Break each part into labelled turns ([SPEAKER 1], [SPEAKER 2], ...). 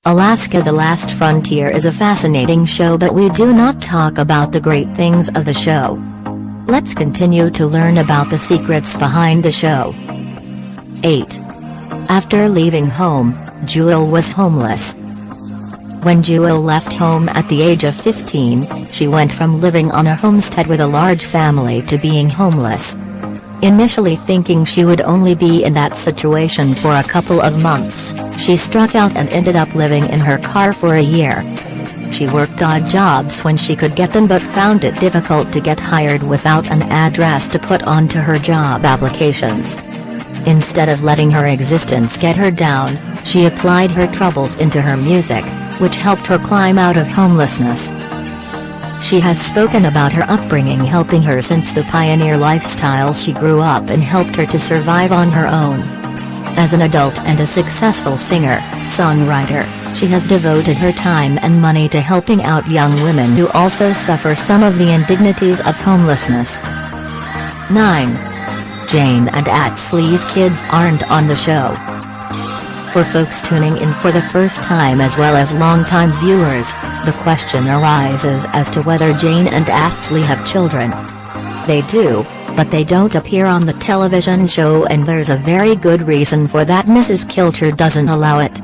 [SPEAKER 1] Alaska: The Last Frontier is a fascinating show, but we do not talk about the great things of the show. Let's continue to learn about the secrets behind the show. 8. After leaving home, Jewel was homeless. When Jewel left home at the age of 15, she went from living on a homestead with a large family to being homeless. Initially thinking she would only be in that situation for a couple of months, she struck out and ended up living in her car for a year. She worked odd jobs when she could get them, but found it difficult to get hired without an address to put onto her job applications. Instead of letting her existence get her down, she applied her troubles into her music, which helped her climb out of homelessness. She has spoken about her upbringing helping her since the pioneer lifestyle she grew up in helped her to survive on her own. As an adult and a successful singer-songwriter, she has devoted her time and money to helping out young women who also suffer some of the indignities of homelessness. 9. Jane and Atsley's kids aren't on the show. For folks tuning in for the first time as well as longtime viewers, the question arises as to whether Jane and Atsley have children. They do, but they don't appear on the television show, and there's a very good reason for that. Mrs. Kilcher doesn't allow it.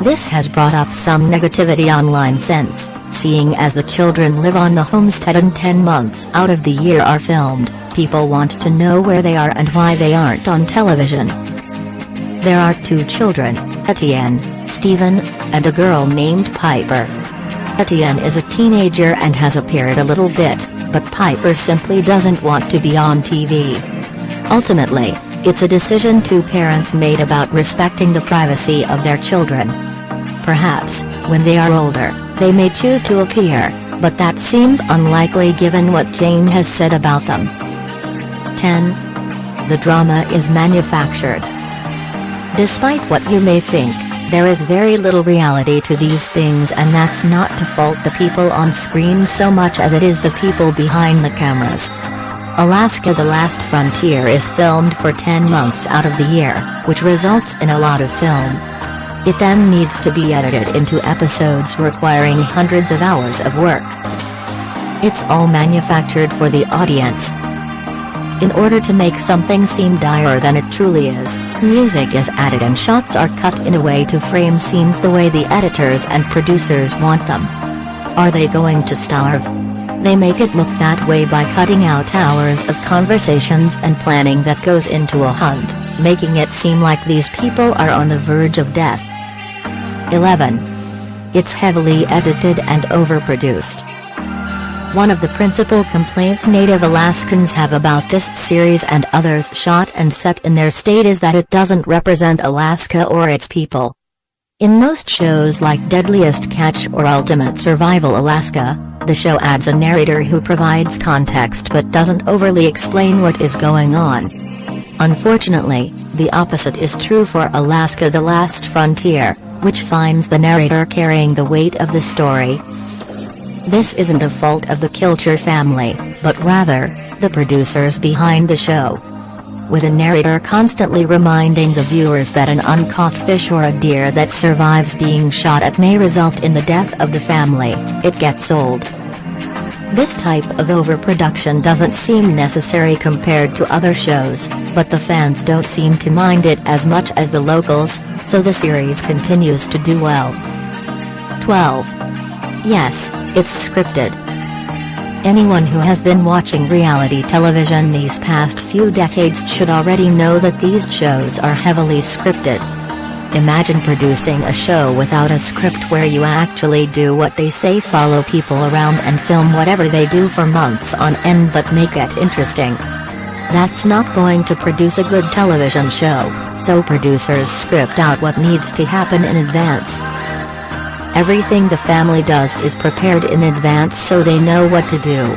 [SPEAKER 1] This has brought up some negativity online since, seeing as the children live on the homestead and 10 months out of the year are filmed, people want to know where they are and why they aren't on television. There are 2 children, Etienne, Stephen, and a girl named Piper. Etienne is a teenager and has appeared a little bit, but Piper simply doesn't want to be on TV. Ultimately, it's a decision 2 parents made about respecting the privacy of their children. Perhaps, when they are older, they may choose to appear, but that seems unlikely given what Jane has said about them. 10. The drama is manufactured. Despite what you may think, there is very little reality to these things, and that's not to fault the people on screen so much as it is the people behind the cameras. Alaska: The Last Frontier is filmed for 10 months out of the year, which results in a lot of film. It then needs to be edited into episodes requiring hundreds of hours of work. It's all manufactured for the audience. In order to make something seem direr than it truly is, music is added and shots are cut in a way to frame scenes the way the editors and producers want them. Are they going to starve? They make it look that way by cutting out hours of conversations and planning that goes into a hunt, making it seem like these people are on the verge of death. 11. It's heavily edited and overproduced. One of the principal complaints Native Alaskans have about this series and others shot and set in their state is that it doesn't represent Alaska or its people. In most shows like Deadliest Catch or Ultimate Survival Alaska, the show adds a narrator who provides context but doesn't overly explain what is going on. Unfortunately, the opposite is true for Alaska: The Last Frontier, which finds the narrator carrying the weight of the story. This isn't a fault of the Kilcher family, but rather, the producers behind the show. With a narrator constantly reminding the viewers that an uncaught fish or a deer that survives being shot at may result in the death of the family, it gets old. This type of overproduction doesn't seem necessary compared to other shows, but the fans don't seem to mind it as much as the locals, so the series continues to do well. 12. Yes, it's scripted. Anyone who has been watching reality television these past few decades should already know that these shows are heavily scripted. Imagine producing a show without a script where you actually do what they say, follow people around and film whatever they do for months on end but make it interesting. That's not going to produce a good television show, so producers script out what needs to happen in advance. Everything the family does is prepared in advance so they know what to do.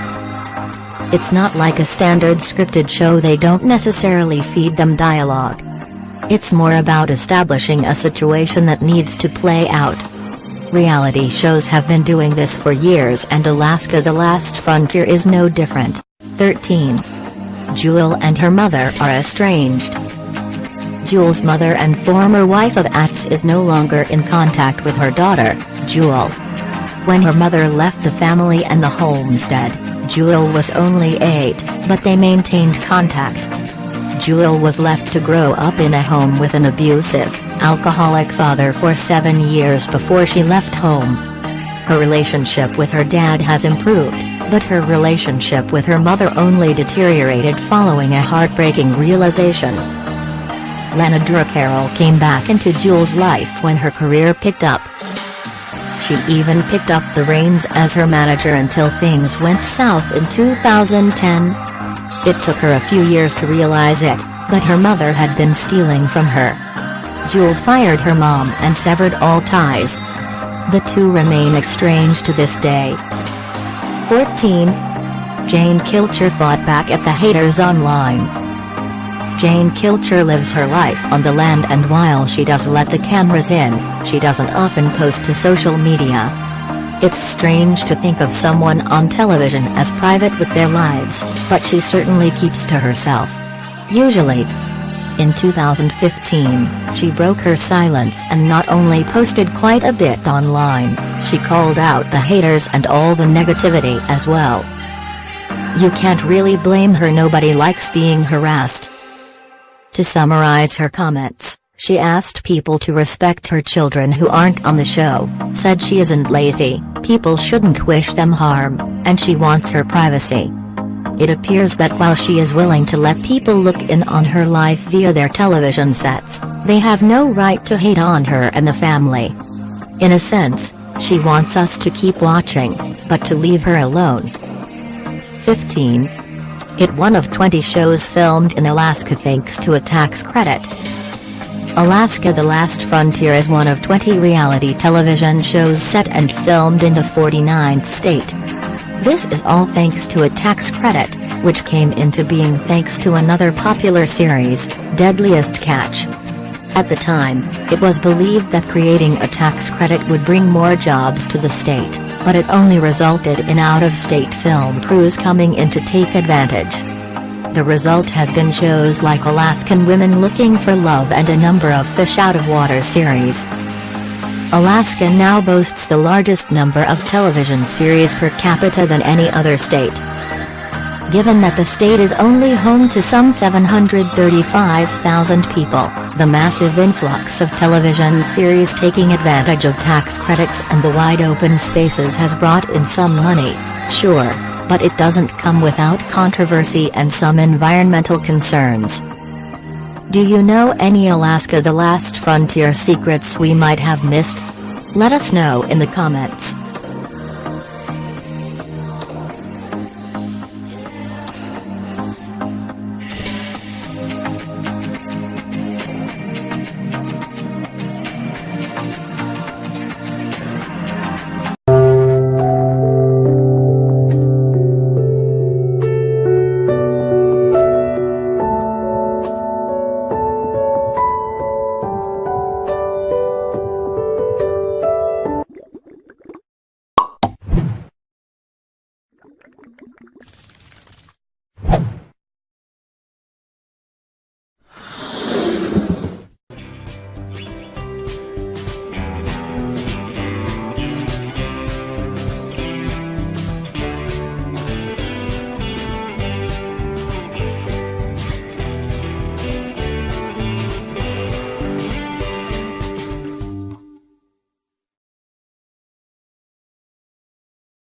[SPEAKER 1] It's not like a standard scripted show, they don't necessarily feed them dialogue. It's more about establishing a situation that needs to play out. Reality shows have been doing this for years, and Alaska: The Last Frontier is no different. 13. Jewel and her mother are estranged. Jewel's mother and former wife of Atz is no longer in contact with her daughter, Jewel. When her mother left the family and the homestead, Jewel was only 8, but they maintained contact. Jewel was left to grow up in a home with an abusive, alcoholic father for 7 years before she left home. Her relationship with her dad has improved, but her relationship with her mother only deteriorated following a heartbreaking realization. Lena Carroll came back into Jewel's life when her career picked up. She even picked up the reins as her manager until things went south in 2010. It took her a few years to realize it, but her mother had been stealing from her. Jewel fired her mom and severed all ties. The two remain estranged to this day. 14. Jane Kilcher fought back at the haters online. Jane Kilcher lives her life on the land, and while she does let the cameras in, she doesn't often post to social media. It's strange to think of someone on television as private with their lives, but she certainly keeps to herself. Usually. In 2015, she broke her silence and not only posted quite a bit online, she called out the haters and all the negativity as well. You can't really blame her, nobody likes being harassed. To summarize her comments, she asked people to respect her children who aren't on the show, said she isn't lazy, people shouldn't wish them harm, and she wants her privacy. It appears that while she is willing to let people look in on her life via their television sets, they have no right to hate on her and the family. In a sense, she wants us to keep watching, but to leave her alone. 15. Hit one of 20 shows filmed in Alaska thanks to a tax credit. Alaska: The Last Frontier is one of 20 reality television shows set and filmed in the 49th state. This is all thanks to a tax credit, which came into being thanks to another popular series, Deadliest Catch. At the time, it was believed that creating a tax credit would bring more jobs to the state, but it only resulted in out-of-state film crews coming in to take advantage. The result has been shows like Alaskan Women Looking for Love and a number of Fish Out of Water series. Alaska now boasts the largest number of television series per capita than any other state. Given that the state is only home to some 735,000 people, the massive influx of television series taking advantage of tax credits and the wide-open spaces has brought in some money, sure, but it doesn't come without controversy and some environmental concerns. Do you know any Alaska: The Last Frontier secrets we might have missed? Let us know in the comments.